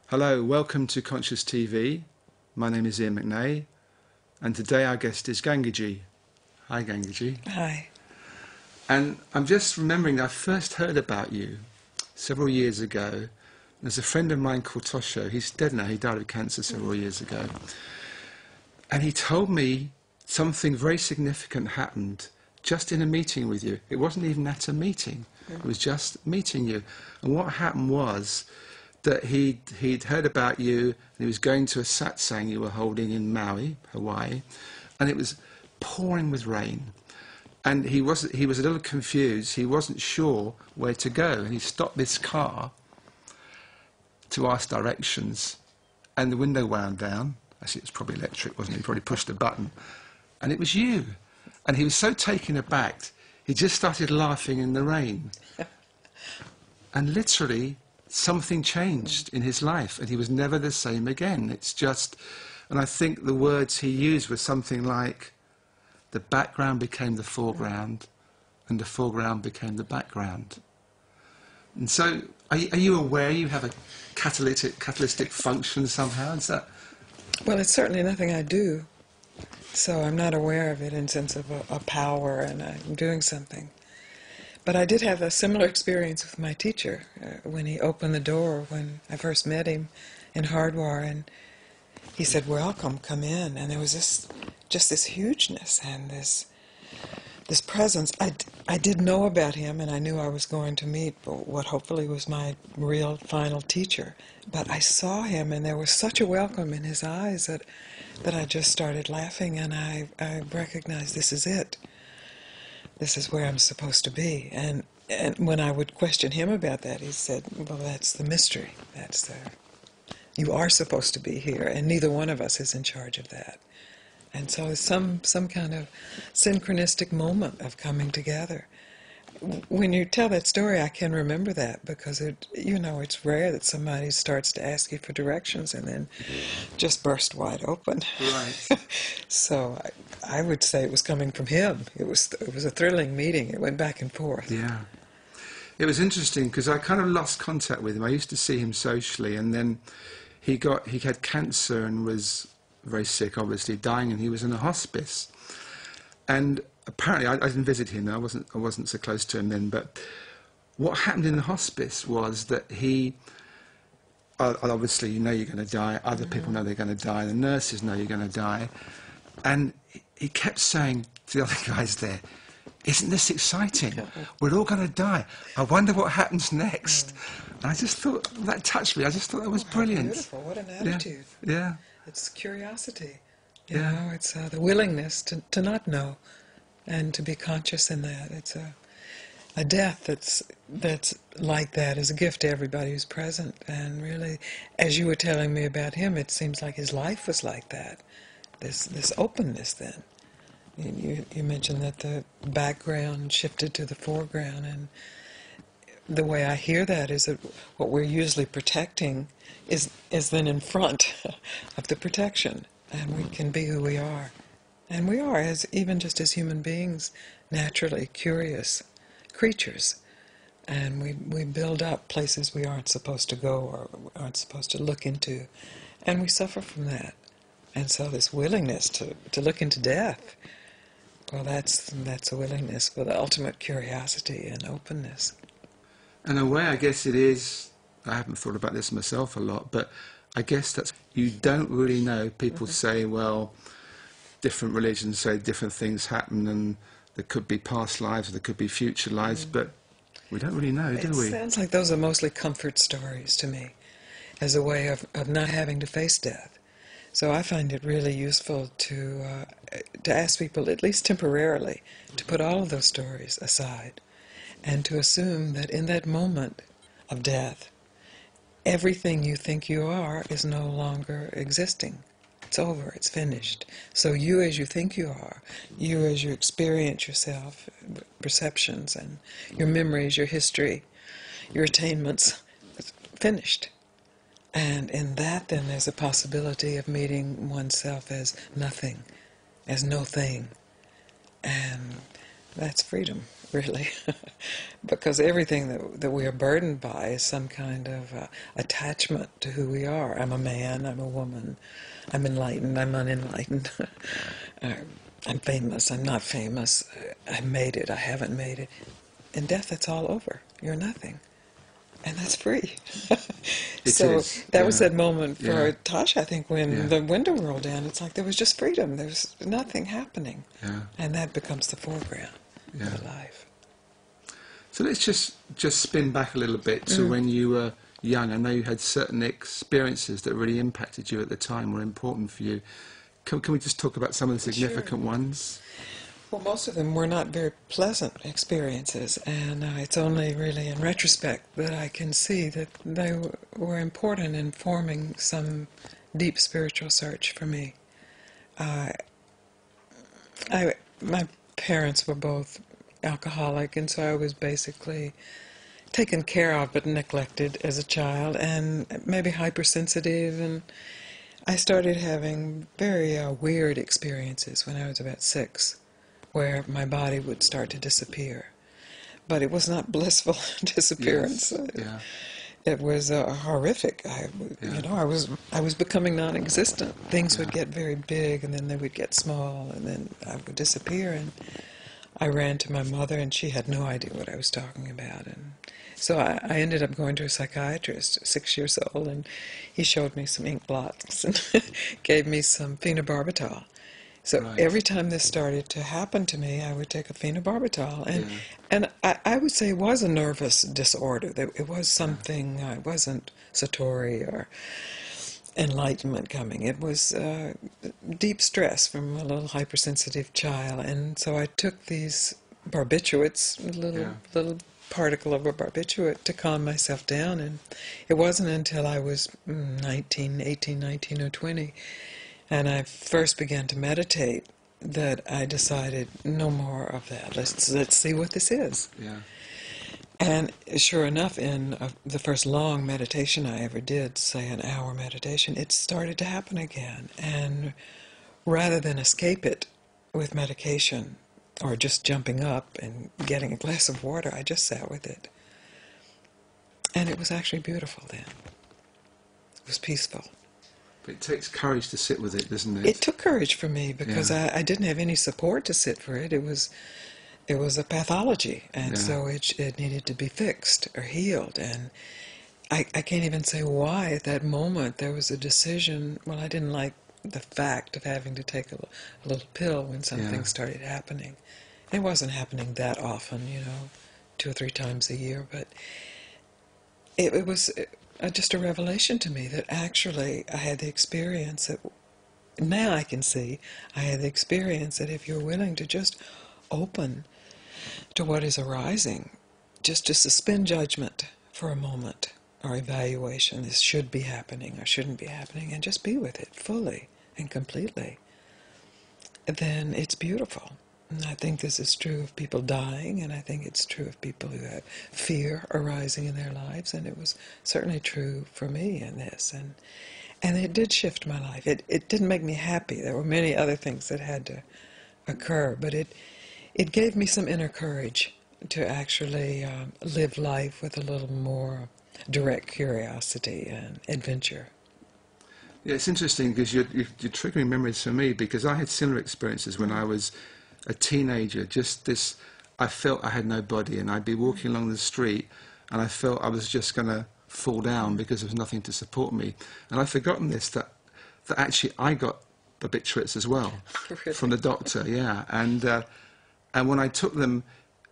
Hello, welcome to Conscious TV. My name is Iain McNay, and today our guest is Gangaji. Hi, Gangaji. Hi. And I'm just remembering I first heard about you several years ago. There's a friend of mine called Tosho. He's dead now. He died of cancer several years ago. And he told me something very significant happened just in a meeting with you. It wasn't even at a meeting. It was just meeting you. And what happened was that he'd heard about you, and he was going to a satsang you were holding in Maui, Hawaii, and it was pouring with rain. And he was a little confused. He wasn't sure where to go, and he stopped this car to ask directions, and the window wound down. Actually, it was probably electric, wasn't it? He probably pushed a button, and it was you. And he was so taken aback, he just started laughing in the rain. And literally, something changed in his life, and he was never the same again. It's just, and I think the words he used were something like, the background became the foreground, and the foreground became the background. And so, are you aware you have a catalytic function somehow? Is that? Well, it's certainly nothing I do, so I'm not aware of it in the sense of a power and I'm doing something. But I did have a similar experience with my teacher when he opened the door when I first met him in Hardwar, and he said, "Welcome, come in." And there was just this hugeness and this presence. I did know about him, and I knew I was going to meet what hopefully was my real final teacher. But I saw him, and there was such a welcome in his eyes that I just started laughing, and I recognized this is it. This is where I'm supposed to be. And when I would question him about that, he said, "Well, that's the mystery. You are supposed to be here, and neither one of us is in charge of that." And so it's some kind of synchronistic moment of coming together. When you tell that story, I can remember that because it's rare that somebody starts to ask you for directions and then just burst wide open. Right. So I would say it was coming from him. It was a thrilling meeting. It went back and forth. Yeah. It was interesting because I kind of lost contact with him. I used to see him socially, and then he had cancer and was very sick, obviously dying, and he was in a hospice. And apparently, I didn't visit him. I wasn't so close to him then. But what happened in the hospice was that he, obviously, you know you're going to die. Other people know they're going to die. The nurses know you're going to die. And he kept saying to the other guys there, "Isn't this exciting? We're all going to die. I wonder what happens next." And I just thought, that touched me. I just thought that was brilliant. Beautiful. What an attitude. Yeah. It's curiosity. You know, it's the willingness to not know and to be conscious in that. It's a death that's like that is a gift to everybody who's present. And really, as you were telling me about him, it seems like his life was like that. This openness then. You mentioned that the background shifted to the foreground, and the way I hear that is that what we're usually protecting is then in front of the protection, and we can be who we are. And we are, even just as human beings, naturally curious creatures. And we build up places we aren't supposed to go or aren't supposed to look into, and we suffer from that. And so this willingness to look into death, well, that's a willingness for the ultimate curiosity and openness. In a way, I guess it is, I haven't thought about this myself a lot, but I guess that's, you don't really know. People say, well, different religions say different things happen, and there could be past lives, there could be future lives, but we don't really know, do we? It sounds like those are mostly comfort stories to me, as a way of not having to face death. So I find it really useful to ask people, at least temporarily, to put all of those stories aside and to assume that in that moment of death, everything you think you are is no longer existing. It's over, it's finished. So you as you think you are, you as you experience yourself, perceptions and your memories, your history, your attainments, it's finished. And in that, then, there's a possibility of meeting oneself as nothing, as no thing. And that's freedom. really, because everything that we are burdened by is some kind of attachment to who we are. I'm a man, I'm a woman, I'm enlightened, I'm unenlightened, I'm famous, I'm not famous, I made it, I haven't made it. In death, it's all over. You're nothing. And that's free. So that was that moment for Tasha, I think, when the window rolled down. It's like there was just freedom. There's nothing happening. And that becomes the foreground of life. So let's just spin back a little bit to when you were young. I know you had certain experiences that really impacted you at the time, were important for you. Can we just talk about some of the significant ones? Well, most of them were not very pleasant experiences, and it's only really in retrospect that I can see that they were important in forming some deep spiritual search for me. My parents were both alcoholic, and so I was basically taken care of but neglected as a child, and maybe hypersensitive, and I started having very weird experiences when I was about 6. Where my body would start to disappear. But it was not blissful disappearance. Yes. It was horrific. You know, I was becoming non-existent. Things would get very big, and then they would get small, and then I would disappear. And I ran to my mother, and she had no idea what I was talking about. And so I ended up going to a psychiatrist, 6 years old, and he showed me some ink blots and gave me some phenobarbital. So every time this started to happen to me, I would take a phenobarbital. And I would say it was a nervous disorder. It was something, it wasn't satori or enlightenment coming. It was deep stress from a little hypersensitive child. And so I took these barbiturates, a little particle of a barbiturate, to calm myself down. And it wasn't until I was 18, 19, or 20, and I first began to meditate, that I decided no more of that. Let's see what this is. And sure enough, in the first long meditation I ever did, say an hour meditation, it started to happen again. And rather than escape it with medication or just jumping up and getting a glass of water, I just sat with it. And it was actually beautiful then. It was peaceful. It takes courage to sit with it, doesn't it? It took courage for me because I didn't have any support to sit for it. It was a pathology, and so it needed to be fixed or healed. And I can't even say why at that moment there was a decision. Well, I didn't like the fact of having to take a little pill when something started happening. It wasn't happening that often, 2 or 3 times a year, but it was just a revelation to me that actually I had the experience that, now I can see, I had the experience that if you're willing to just open to what is arising, just to suspend judgment for a moment, or evaluation, this should be happening or shouldn't be happening, and just be with it fully and completely, then it's beautiful. And I think this is true of people dying, and I think it's true of people who have fear arising in their lives, and it was certainly true for me in this. And it did shift my life. It didn't make me happy. There were many other things that had to occur, but it gave me some inner courage to actually live life with a little more direct curiosity and adventure. Yeah, it's interesting because you're triggering memories for me, because I had similar experiences when I was a teenager. Just this, I felt I had no body, and I'd be walking along the street and I felt I was just going to fall down because there was nothing to support me. And I'd forgotten this, that actually I got barbiturates as well from the doctor, and when I took them,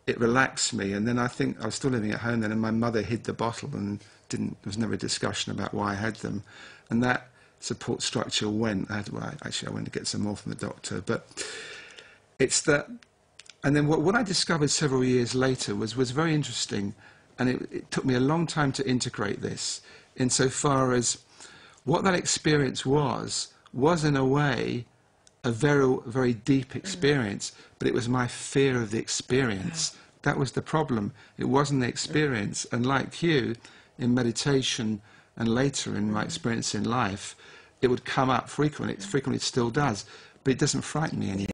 it relaxed me. And then I think I was still living at home then, and my mother hid the bottle, and there was never a discussion about why I had them. And that support structure went. I went to get some more from the doctor, but it's that. And then what I discovered several years later was very interesting, and it took me a long time to integrate this, insofar as what that experience was in a way a very, very deep experience, but it was my fear of the experience. That was the problem. It wasn't the experience. And like you, in meditation and later in my experience in life, it would come up frequently. It frequently still does, but it doesn't frighten me anymore.